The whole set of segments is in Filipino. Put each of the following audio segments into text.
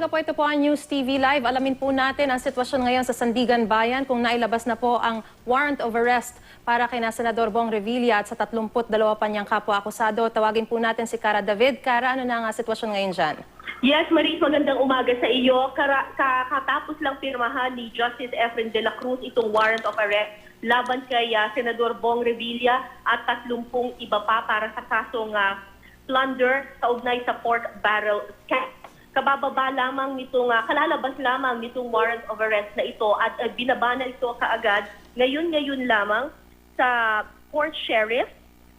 umaga po, ito po ang News TV Live. Alamin po natin ang sitwasyon ngayon sa Sandigan Bayan kung nailabas na po ang warrant of arrest para kay Senador Bong Revilla at sa 32 pa niyang kapwa-akusado. Tawagin po natin si Cara David. Cara, ano na ang sitwasyon ngayon dyan? Yes, Maris, magandang umaga sa iyo. Kakatapos lang pirmahan ni Justice Efren de la Cruz itong warrant of arrest laban kay Senador Bong Revilla at 30 iba pa para sa kasong plunder sa ugnay sa pork barrel scam. Kabababa lamang nitong, kalalabas lamang nitong warrant of arrest na ito at binabana ito kaagad ngayon lamang sa Port Sheriff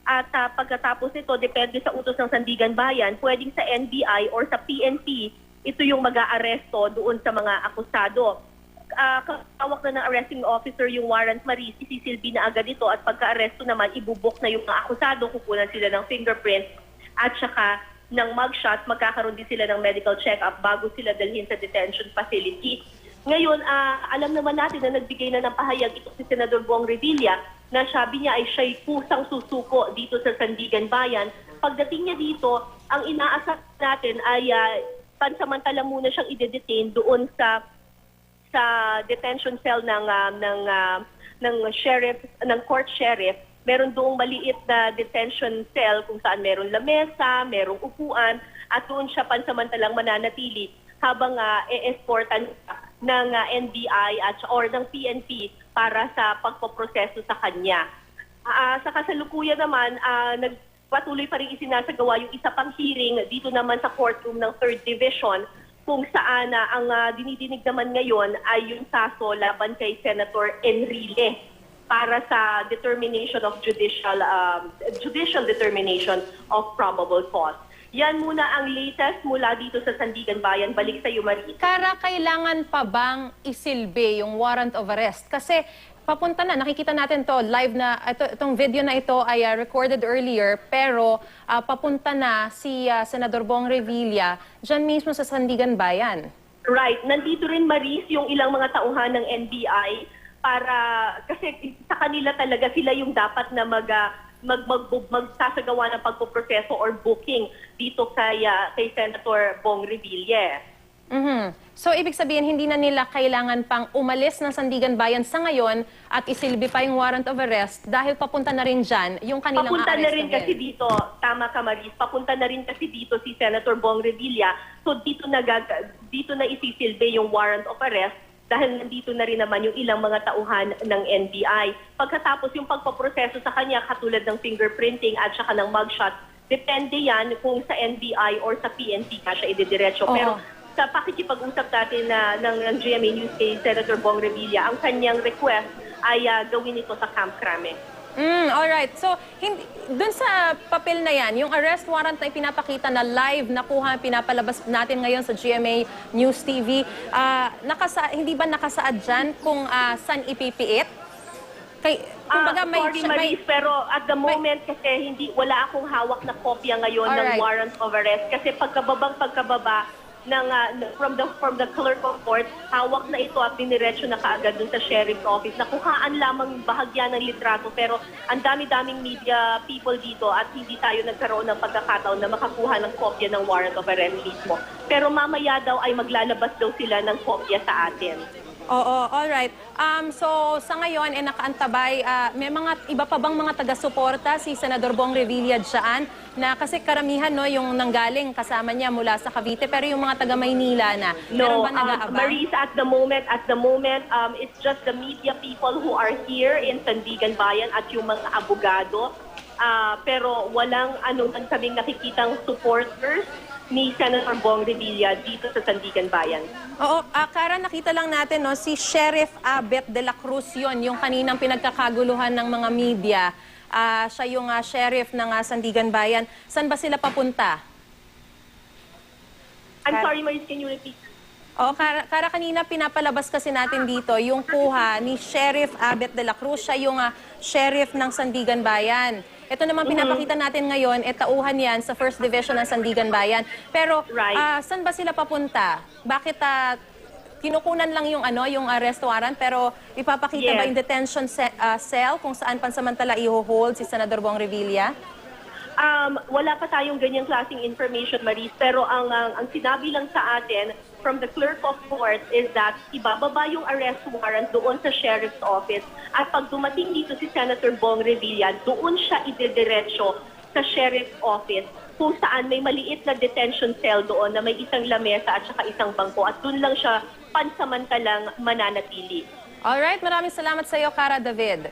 at pagkatapos nito, depende sa utos ng Sandigan Bayan, pwedeng sa NBI or sa PNP, ito yung mag-aaresto doon sa mga akusado. Kawak na ng arresting officer yung warrant, Maris, isisilbi na agad ito at pagka-aresto naman, ibubok na yung mga akusado, kukunan sila ng fingerprint at saka ng mugshot, magkakaroon din sila ng medical check-up bago sila dalhin sa detention facility. Ngayon, alam naman natin na nagbigay na ng pahayag ito si Senador Bong Revilla na sabi niya ay siya'y kusang susuko dito sa Sandigan Bayan. Pagdating niya dito, ang inaasar natin ay pansamantala muna siyang i-detain doon sa detention cell ng sheriff, ng court sheriff. Meron doong maliit na detention cell kung saan meron lamesa, merong upuan, at doon siya pansamantalang mananatili habang e-escortan ng NBI or ng PNP para sa pagpoproseso sa kanya. Sa kasalukuyan naman, nagpatuloy pa rin isinasagawa yung isa pang hearing dito naman sa courtroom ng 3rd Division kung saan ang dinidinig naman ngayon ay yung kaso laban kay Senator Enrile para sa determination of judicial determination of probable cause. Yan muna ang latest mula dito sa Sandigan Bayan. Balik sa iyo, Marie. Cara, kailangan pa bang isilbi yung warrant of arrest? Kasi papunta na, nakikita natin to live na, itong video na ito ay recorded earlier, pero papunta na si Senador Bong Revilla dyan mismo sa Sandigan Bayan. Right. Nandito rin, Maris, yung ilang mga tauhan ng NBI para kasi sa kanila talaga sila yung dapat na magsasagawa ng pagpoproseso or booking dito kay Senator Bong Revilla. So, ibig sabihin, hindi na nila kailangan pang umalis ng Sandigan Bayan sa ngayon at isilbi pa yung warrant of arrest dahil papunta na rin dyan yung kanilang papunta na rin kasi dito, tama ka, Maris, papunta na rin kasi dito si Senator Bong Revilla. So, dito na isisilbi yung warrant of arrest dahil nandito na rin naman yung ilang mga tauhan ng NBI. Pagkatapos yung pagpaproseso sa kanya, katulad ng fingerprinting at saka ng mugshot, depende yan kung sa NBI or sa PNP ka siya ididiretso. Pero sa pakikipag-usap natin ng GMA News kay Senator Bong Revilla, ang kanyang request ay gawin ito sa Camp Crame. Alright. So, dun sa papel na yan, yung arrest warrant na ipinapakita na live nakuha, pinapalabas natin ngayon sa GMA News TV, hindi ba nakasaad dyan kung saan ipipiit? Sorry, Maris, pero at the moment kasi wala akong hawak na kopya ngayon ng warrant of arrest kasi pagkababa from the clerk of court, hawak na ito at diniretso na kaagad dun sa sheriff's office. Nakuhaan lamang bahagya ng litrato pero ang dami-daming media people dito at hindi tayo nagkaroon ng pagkakataon na makakuha ng kopya ng warrant of arrest mismo. Pero mamaya daw ay maglalabas daw sila ng kopya sa atin. Oo, alright. So, sa ngayon, nakaantabay, may mga iba pa bang mga taga-suporta si Senador Bong Revilla dyan? Na kasi karamihan, no, yung nanggaling kasama niya mula sa Cavite, pero yung mga taga-Maynila na, meron ba nag-aabang? Maris, at the moment, it's just the media people who are here in Sandigan Bayan at yung mga abogado. Pero walang kaming nakikitang supporters ni Senator Bong Revilla dito sa Sandigan Bayan. Oo, Cara, nakita lang natin, no, si Sheriff Abet de la Cruz yung kaninang pinagkakaguluhan ng mga media. Siya yung sheriff ng Sandigan Bayan. Saan ba sila papunta? I'm sorry, Maris, can you repeat? Cara, kanina pinapalabas kasi natin dito yung kuha ni Sheriff Abet de la Cruz. Siya yung sheriff ng Sandigan Bayan. Ito naman pinapakita natin ngayon, tauhan yan sa 1st Division ng Sandigan Bayan. Pero saan ba sila papunta? Bakit kinukunan lang yung arrest warrant pero ipapakita ba yung detention cell kung saan pansamantala i-hold si Senador Bong Revilla? Wala pa tayong ganyang klaseng information, Maris, pero ang sinabi lang sa atin from the clerk of court is that ibababa yung arrest warrant doon sa sheriff's office at pag dumating dito si Senator Bong Revilla, doon siya idediretso sa sheriff's office kung saan may maliit na detention cell doon na may isang lamesa at saka isang bangko at doon lang siya pansamantalang mananatili. Alright, maraming salamat sa iyo, Cara David.